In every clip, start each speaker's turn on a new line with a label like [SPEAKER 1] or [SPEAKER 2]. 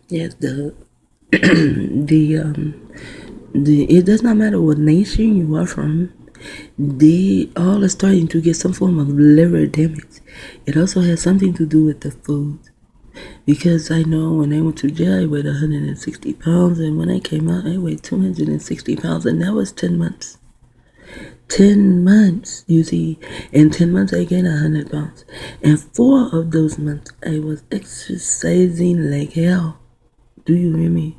[SPEAKER 1] Yes, the it does not matter what nation you are from. They all are starting to get some form of liver damage. It also has something to do with the food. Because I know when I went to jail, I weighed 160 pounds, and when I came out, I weighed 260 pounds, and that was 10 months. 10 months, you see. In 10 months, I gained 100 pounds. And 4 of those months, I was exercising like hell. Do you hear me?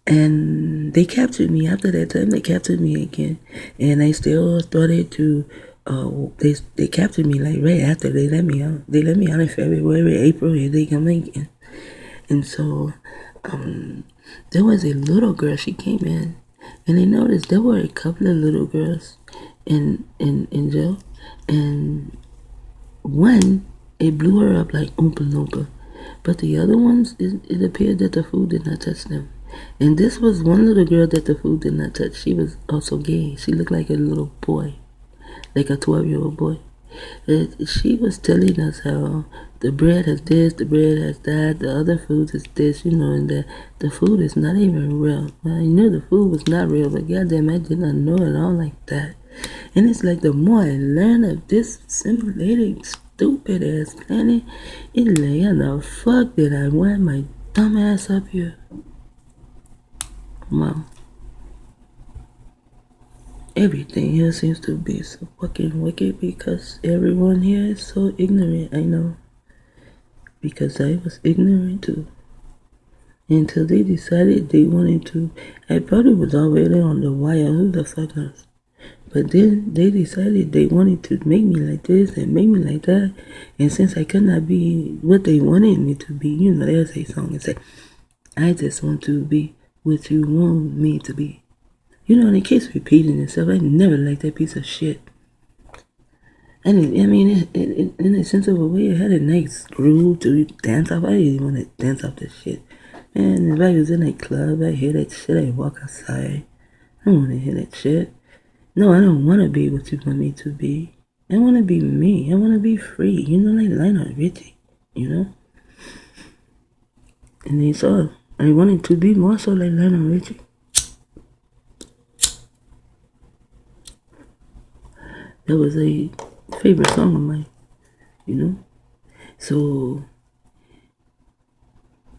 [SPEAKER 1] And they captured me. After that time, they captured me again. And I still started to, they captured me like right after they let me out. They let me out in February, April, and they come again. And so, there was a little girl, she came in. And I noticed there were a couple of little girls in jail. And one, it blew her up like Oompa Loompa. But the other ones, it appeared that the food did not touch them. And this was one little girl that the food did not touch. She was also gay. She looked like a little boy, like a 12-year-old boy. She was telling us how the bread has this, the bread has that, the other food is this, and that the food is not even real. I knew the food was not real, but goddamn, I did not know it all like that. And it's like the more I learn of this simulating stupid ass planet, it's like, how the fuck did I wind my dumb ass up here? Wow. Everything here seems to be so fucking wicked because everyone here is so ignorant, I know. Because I was ignorant too. Until they decided they wanted to. I probably was already on the wire, who the fuck knows. But then they decided they wanted to make me like this and make me like that. And since I could not be what they wanted me to be, there's a song and say, I just want to be what you want me to be. And it keeps repeating itself. I never liked that piece of shit. And I mean, in a sense of a way, it had a nice groove to dance off. I didn't even want to dance off this shit. Man, if I was in a club, I hear that shit, I walk outside. I don't want to hear that shit. No, I don't want to be what you want me to be. I want to be me. I want to be free. Like Lionel Richie, And they saw I wanted to be more so like Lionel Richie. That was a favorite song of mine, So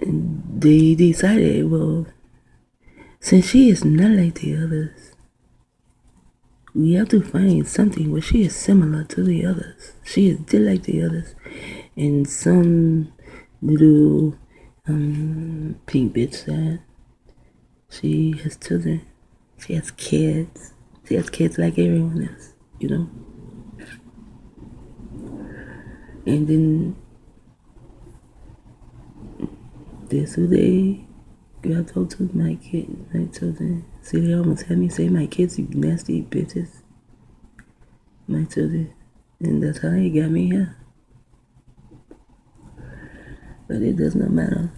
[SPEAKER 1] they decided, well, since she is not like the others, we have to find something where she is similar to the others. She is just like the others. And some little pink bitch said she has children. She has kids. She has kids like everyone else, And then this who they grabbed hold to my children. See, they almost had me say my kids, you nasty bitches. My children. And that's how they got me here. But it does not matter.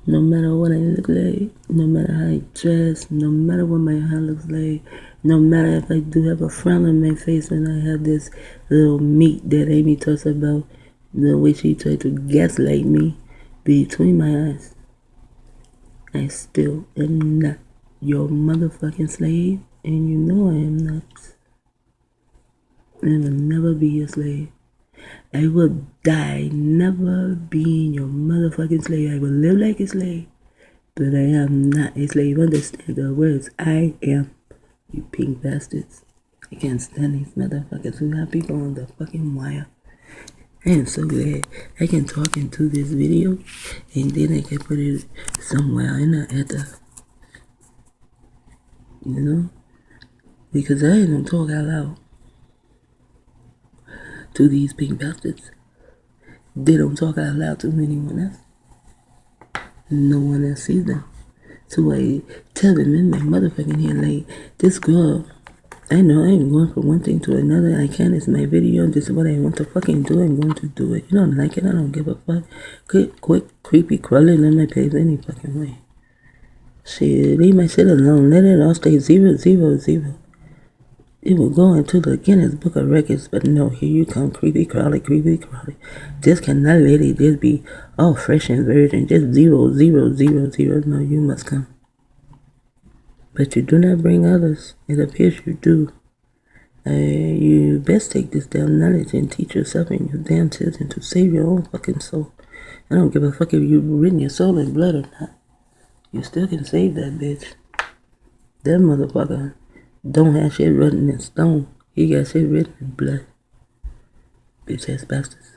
[SPEAKER 1] No matter what I look like, no matter how I dress, no matter what my hair looks like, no matter if I do have a frown on my face when I have this little meat that Amy talks about, the way she tried to gaslight me between my eyes. I still am not your motherfucking slave, and you know I am not. I will never be your slave. I will die never being your motherfucking slave. I will live like a slave, but I am not a slave. Understand the words I am, you pink bastards. I can't stand these motherfuckers who have people on the fucking wire. I am so glad I can talk into this video and then I can put it somewhere in the ether. Because I don't talk out loud to these pink bastards. They don't talk out loud to anyone else. No one else sees them. So I tell them in my motherfucking head, like, this girl, I know I am going from one thing to another. I can. It's my video. This is what I want to fucking do. I'm going to do it. You don't like it? I don't give a fuck. Quick, creepy, crawling on my page any fucking way. Shit, leave my shit alone. Let it all stay 0, 0, 0. it will go into the Guinness Book of Records, but no, here you come, creepy crawly, creepy crawly. This cannot let it just be all fresh and virgin, just 0, 0, 0, 0. No, you must come. But you do not bring others. It appears you do. You best take this damn knowledge and teach yourself and your damn children to save your own fucking soul. I don't give a fuck if you've written your soul in blood or not. You still can save that bitch. That motherfucker don't have shit written in stone. He got shit written in blood. Bitch ass bastards.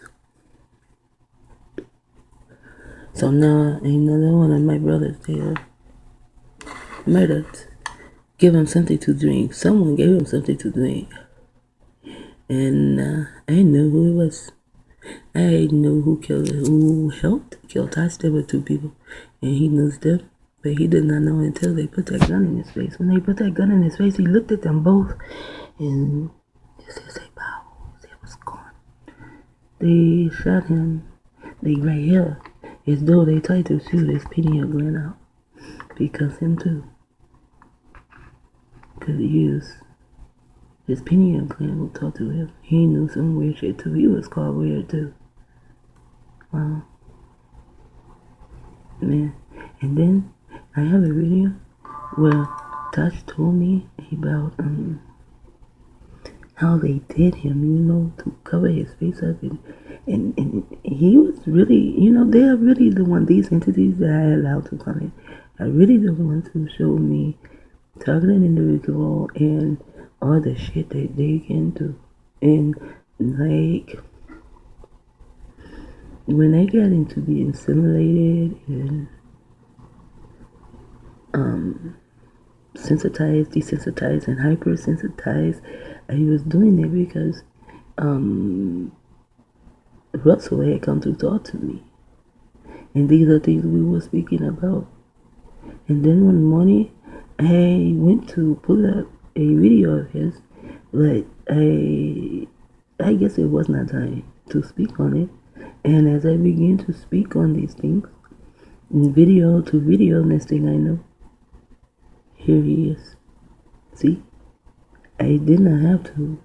[SPEAKER 1] So now another one of my brothers there murdered. Give him something to drink. Someone gave him something to drink. And I knew who it was. I knew who helped kill Tosh. There were 2 people. And he knew them. But he did not know until they put that gun in his face. When they put that gun in his face, he looked at them both. And just said, "Bow." It was gone. They shot him. They right here. As though they tried to shoot his pineal gland out. Because him too. Could use his pineal gland will talk to him. He knew some weird shit too. He was called weird too. Wow. Man. And then I have a video where Tosh told me about how they did him, to cover his face up and he was really, they are really the one, these entities that I allowed to come in are really the ones who showed me targeting individual and all the shit that they can do. And like when I got into being simulated and sensitized, desensitized, and hypersensitized, I was doing it because Russell had come to talk to me. And these are things we were speaking about. And then one morning, I went to pull up a video of his, but I guess it was not time to speak on it. And as I began to speak on these things, video to video, next thing I know, here he is. See? I did not have to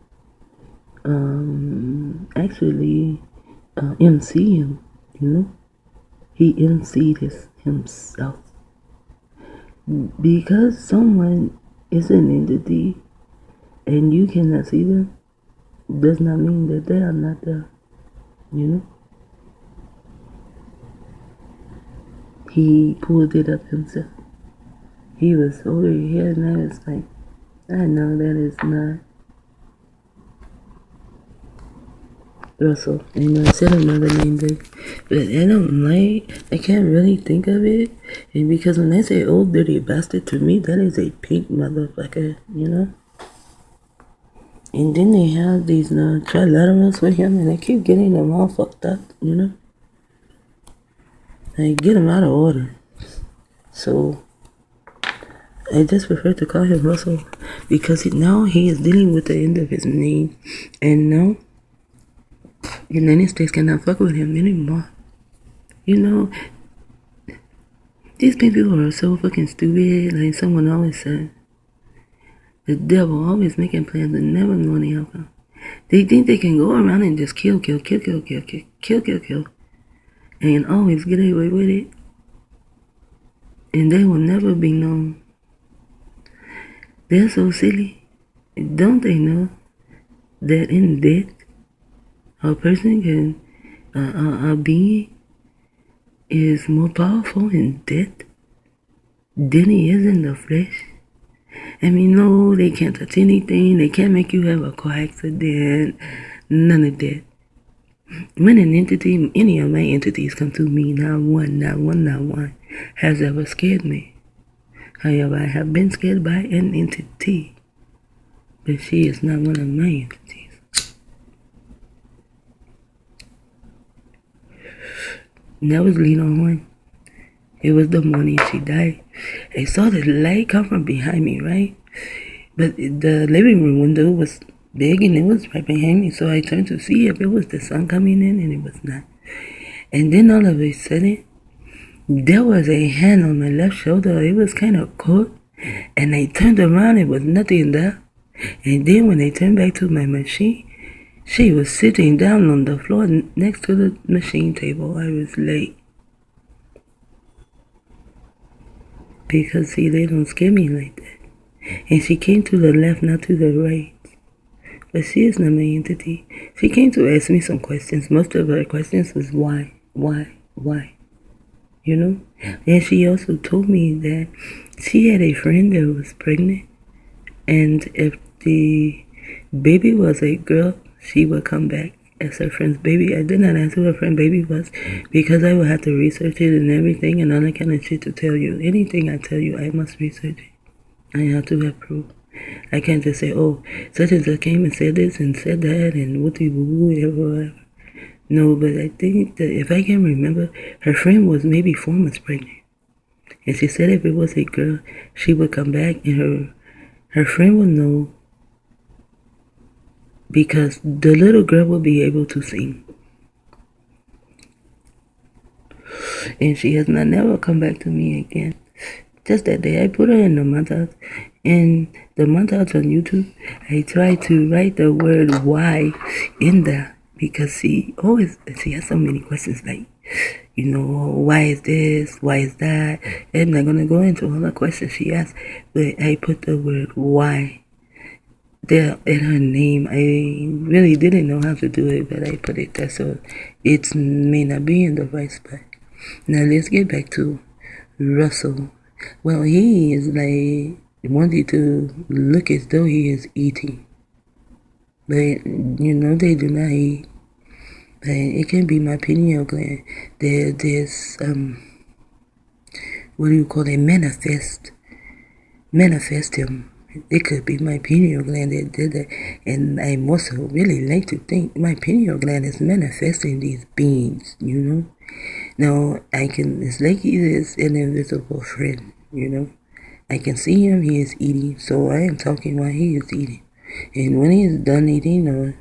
[SPEAKER 1] actually MC him, He MC'd himself. Because someone is an entity and you cannot see them, does not mean that they are not there, He pulled it up himself. He was over here and I was like, I know that is not Russell. I said another name, but I can't really think of it. And because when I say old dirty bastard, to me, that is a pink motherfucker, And then they have these trilaterals with him, and I keep getting them all fucked up, I get them out of order. So I just prefer to call him Russell because now he is dealing with the end of his name. And now the United States cannot fuck with him anymore. These people are so fucking stupid. Like someone always said, the devil always making plans and never knowing the outcome. They think they can go around and just kill, and always get away with it. And they will never be known. They're so silly. Don't they know that in death, a person can, a being is more powerful in death than he is in the flesh? No, they can't touch anything. They can't make you have a car accident. None of that. When an entity, any of my entities come to me, not one, has ever scared me. However, I have been scared by an entity, but she is not one of my entities. And that was Lena Horn. It was the morning she died. I saw the light come from behind me, right? But the living room window was big and it was right behind me, so I turned to see if it was the sun coming in, and it was not. And then all of a sudden, there was a hand on my left shoulder. It was kind of cold, and I turned around. It was nothing there. And then when they turned back to my machine, she was sitting down on the floor next to the machine table. I was late. Because, see, they don't scare me like that. And she came to the left, not to the right. But she is not my entity. She came to ask me some questions. Most of her questions was why, you know? And she also told me that she had a friend that was pregnant. And if the baby was a girl, she would come back as her friend's baby. I did not ask who her friend baby was because I would have to research it and everything and all that kind of shit to tell you. Anything I tell you, I must research it. I have to have proof. I can't just say, oh, such and such came and said this and said that and whatever. No, but I think that if I can remember, her friend was maybe 4 months pregnant. And she said if it was a girl, she would come back and her friend would know because the little girl will be able to sing. And she has not never come back to me again. Just that day, I put her in the montage. In the montage on YouTube, I tried to write the word why in there because she has so many questions like, why is this? Why is that? I'm not going to go into all the questions she asked, but I put the word why there in her name. I really didn't know how to do it, but I put it there so it may not be in the right spot. Now let's get back to Russell. Well, he is like wanting to look as though he is eating, but they do not eat. But it can be my pineal gland. There's what do you call it? Manifest him. It could be my pineal gland that did that. And I also really like to think my pineal gland is manifesting these beings, Now, it's like he is an invisible friend, I can see him, he is eating, so I am talking while he is eating. And when he is done eating or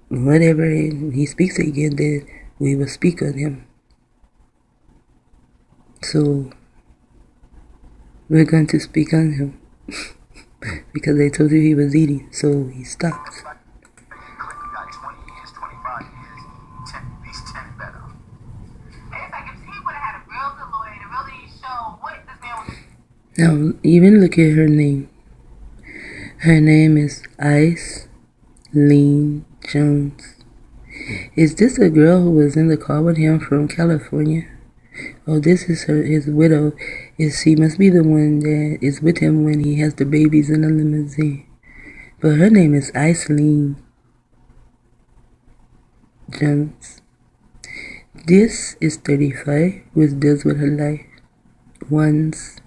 [SPEAKER 1] whatever, he speaks again, then we will speak on him. So, we're going to speak on him. Because I told you he was eating, so he stopped. Now, even look at her name. Her name is Aislinn Jones. Is this a girl who was in the car with him from California? Oh, this is his widow. She must be the one that is with him when he has the babies in the limousine. But her name is Aislinn Jones. This is 35, which deals with her life. Once.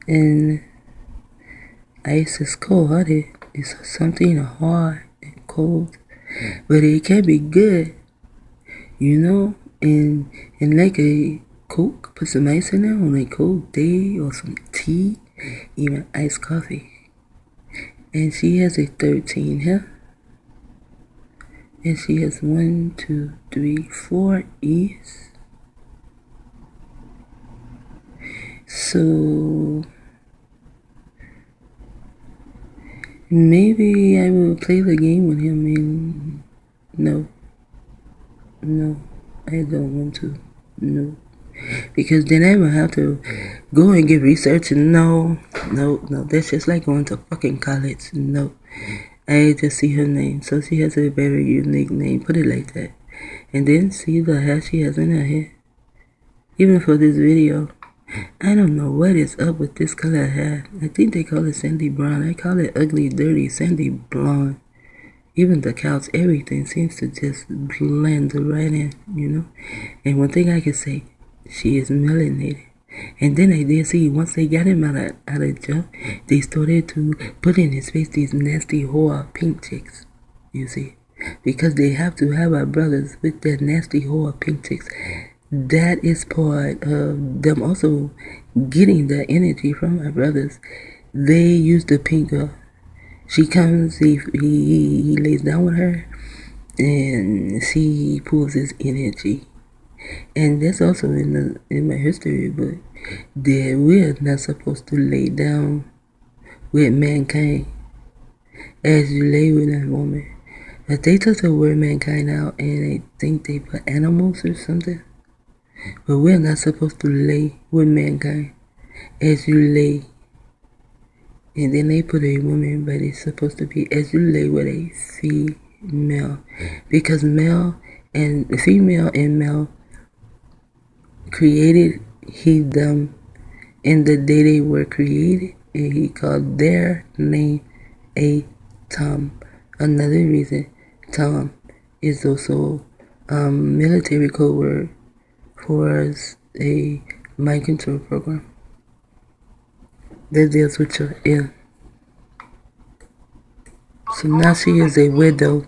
[SPEAKER 1] And ice is cold-hearted. It's something hard and cold. But it can be good, and like a Coke, put some ice in there on a cold day or some tea, even iced coffee. And she has a 13 here. And she has 1, 2, 3, 4 E's. So maybe I will play the game with him and no, I don't want to. No. Because then I will have to go and get research and no, that's just like going to fucking college. No. I just see her name. So she has a very unique name. Put it like that. And then see the hair she has in her hair. Even for this video. I don't know what is up with this color hair. I think they call it sandy brown. I call it ugly, dirty, sandy blonde. Even the couch, everything seems to just blend right in, And one thing I can say, she is melanated. And then I did see, once they got him out of jail, they started to put in his face these nasty whore pink chicks, you see. Because they have to have our brothers with their nasty whore pink chicks. That is part of them also getting the energy from our brothers. They use the pink girl. She comes, he lays down with her, and she pulls his energy. And that's also in my history book that we are not supposed to lay down with mankind as you lay with that woman. But they took the word mankind out and I think they put animals or something. But we're not supposed to lay with mankind as you lay. And then they put a woman, but it's supposed to be as you lay with a female. Because male and female and male created he them in the day they were created, and he called their name a Tom. Another reason Tom is also military code word for a mind control program that deals with your ear. So now she is a widow.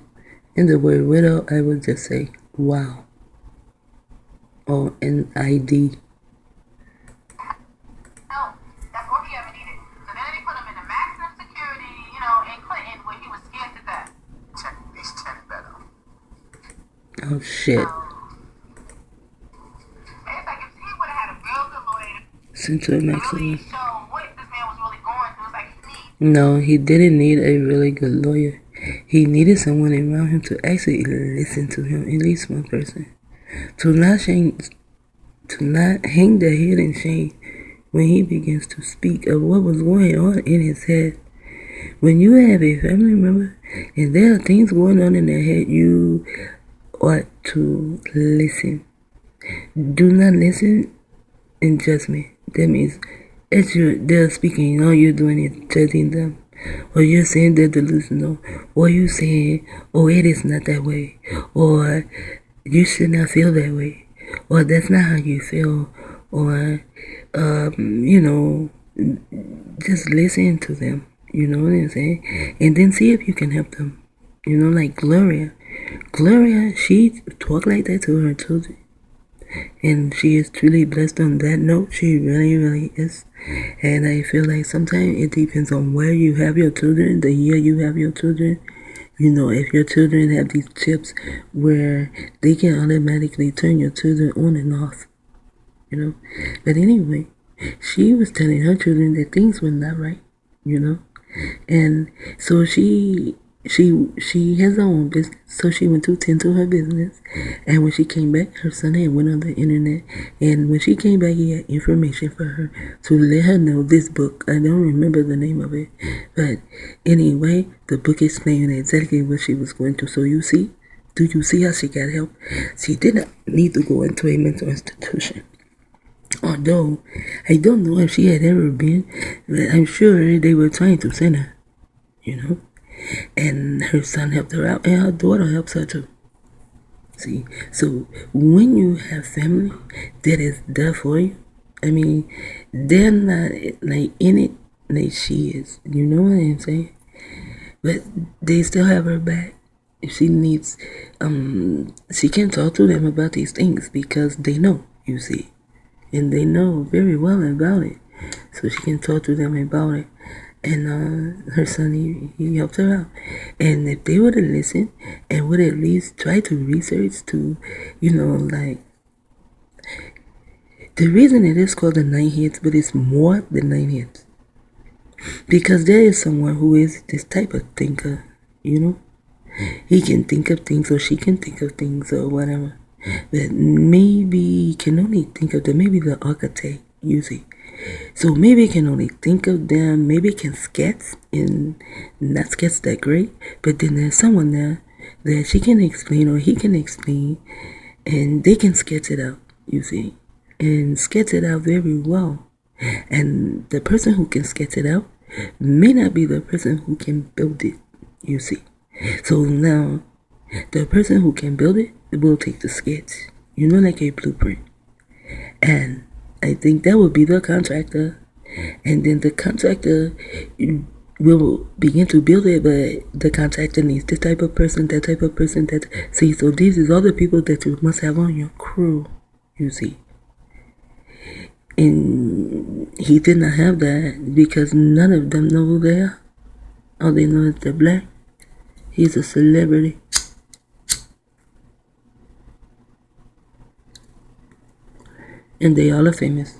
[SPEAKER 1] In the word widow, I would just say wow. Or an ID.
[SPEAKER 2] That's all he ever needed. So then they put him in the maximum security, in Clinton, where he was scared to death. These 10 better.
[SPEAKER 1] Oh shit.
[SPEAKER 2] It's like if he would have had a real good lawyer
[SPEAKER 1] Sent to a maximum.
[SPEAKER 2] really show what this man was really going through, it's like he needs.
[SPEAKER 1] No, he didn't need a really good lawyer. He needed someone around him to actually listen to him, at least one person. To not hang their head in shame when he begins to speak of what was going on in his head. When you have a family member and there are things going on in their head, you ought to listen. Do not listen in judgment. That means as they're speaking, all you're doing is judging them. Or you're saying they're delusional. Or you're saying, oh, it is not that way. Or you should not feel that way. Or that's not how you feel. Or, just listen to them. You know what I'm saying? And then see if you can help them. Like Gloria. Gloria, she talked like that to her children. And she is truly blessed on that note. She really, really is. And I feel like sometimes it depends on where you have your children, the year you have your children. If your children have these chips where they can automatically turn your children on and off. But anyway, she was telling her children that things were not right, And so she has her own business, so she went to tend to her business. And when she came back, her son had went on the internet, and when she came back, he had information for her to let her know this book. I don't remember the name of it, but anyway, the book explained exactly what she was going through. So do you see how she got help? She did not need to go into a mental institution. Although, I don't know if she had ever been, but I'm sure they were trying to send her, And her son helped her out, and her daughter helps her too. See, so when you have family that is there for you, they're not like in it like she is. You know what I'm saying? But they still have her back. If she needs, she can talk to them about these things because they know, you see. And they know very well about it. So she can talk to them about it. And her son, he helped her out. And if they would have listened and would at least try to research to, the reason it is called the 9 heads, but it's more than 9 heads. Because there is someone who is this type of thinker, He can think of things or she can think of things or whatever. But maybe he can only think of them, maybe the architect, usually. So maybe I can only think of them, maybe I can sketch and not sketch that great, but then there's someone there that she can explain or he can explain and they can sketch it out, you see, and sketch it out very well. And the person who can sketch it out may not be the person who can build it, you see. So now, the person who can build it will take the sketch, like a blueprint. And I think that would be the contractor. And then the contractor will begin to build it, but the contractor needs this type of person, that type of person, that. See, so these is all the people that you must have on your crew, you see. And he did not have that because none of them know who they are. All they know is they're black. He's a celebrity. And they all are famous.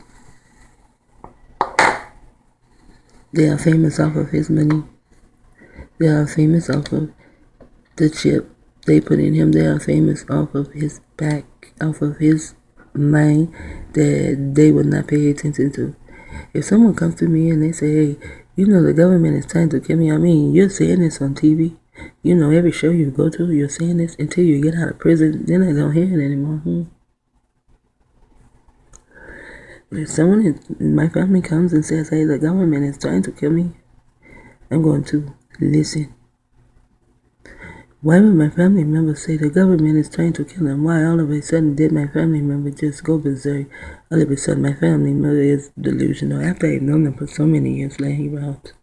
[SPEAKER 1] They are famous off of his money. They are famous off of the chip they put in him. They are famous off of his back, off of his mind that they would not pay attention to. If someone comes to me and they say, hey, the government is trying to kill me, I mean, you're saying this on TV. Every show you go to, you're saying this until you get out of prison. Then I don't hear it anymore. But if someone in my family comes and says, hey, the government is trying to kill me, I'm going to listen. Why would my family member say the government is trying to kill them? Why all of a sudden did my family member just go berserk? All of a sudden my family member is delusional. After I've known them for so many years, like he wrote.